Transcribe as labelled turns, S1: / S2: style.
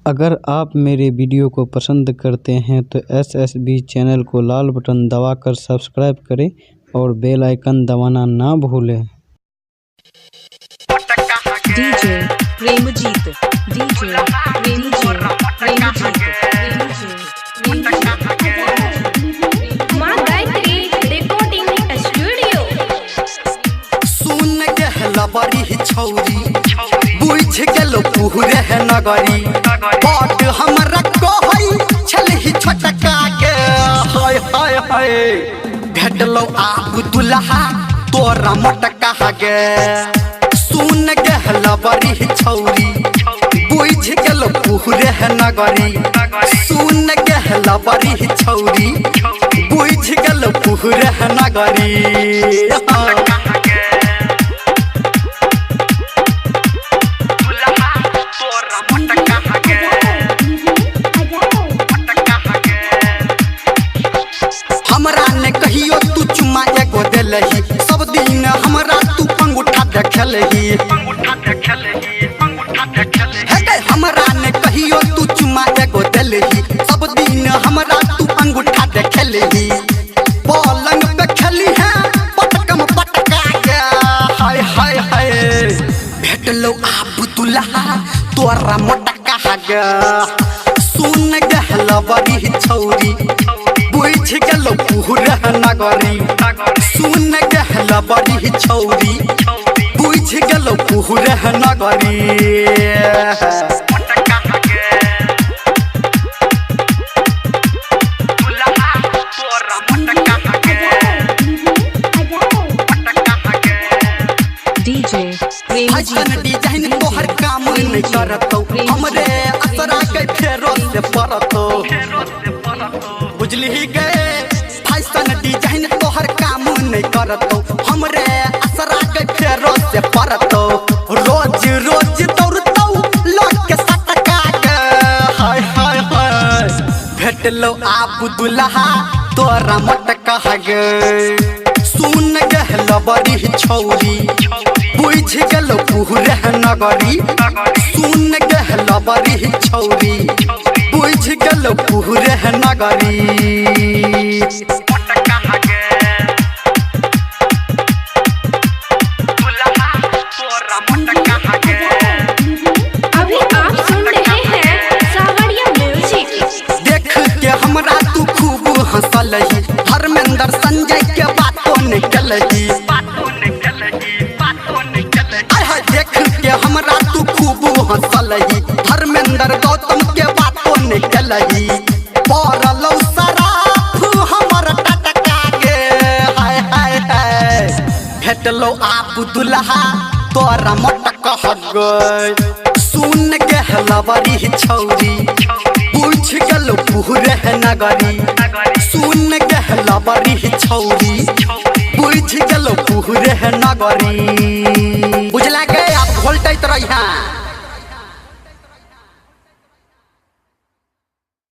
S1: अगर आप मेरे वीडियो को पसंद करते हैं तो SSB चैनल को लाल बटन दबाकर सब्सक्राइब करें और बेल आइकन दबाना ना भूलें।
S2: DJ प्रेमजीत
S3: माँ गायत्री रिकॉर्डिंग स्टूडियो।
S4: सुन गहला बड़ी छौरी बुझ गेलो पूरे है नगरी बाट हमरा कहई छलही छोटका के हाय हाय हाय भेटलो आब दुल्हा तोरा मोटका गे। सुन गहला बड़ी छौरी बुझ गेलो पूरे है नगरी सुन गहला बड़ी छौरी बुझ गेलो पूरे है नगरी। हमरा ने कहियो तू चुम्मा एगो देलही सब दिन हमरा तू अंगूठा देखलही हमरा ने कहियो तू चुम्मा एगो देलही सब दिन हमरा तू अंगूठा देखलही पलंग पे खेली है पटकम पटका के हाय हाय हाय भेटलो आब दुल्हा तोरा मोटका गे। सुन गहला बड़ी छौरी बुझ गेलो पूरे नगरी सुन गहला बड़ी छौरी बुझ गेलो पूरे नगरी।
S2: DJ
S4: फैशन डिजाइन तोहर काम नहीं करतो हमरे असरा के फेरो से परतो बुझली गए फैशन डिजाइन तोहर काम नहीं करतो हमरे असरा के फेरो से परतो रोज रोज दौड़तो लोग के सटका के हाय हाय हाय भेटलो आब दुल्हा तोरा मोटका गे। सुन गहला बड़ी छौरी बुझ गेलो पूरे नगरी सुन गहला बड़ी छौरी बुझ गेलो पूरे नगरी।
S3: अभी आप सुन रहे हैं सावरिया म्यूजिक।
S4: देख के हमरा तू खूब हंसलही धर्मेंद्र संजय के बातों निकलही देख के हमरा तू खूब हंसलही धर्मेंद्र गौतम के बातों निकलही पड़लो सराफ हमर टटका गे हाय हाय हाय भेटलो आप दुल्हा तोरा मोटका गे। सुन गहला बड़ी छौरी बुझ गेलो पूरे नगरी सुन गहला बड़ी छौरी बुझ गेलो पूरे नगरी। बुझला गए आप घोलटैत रही।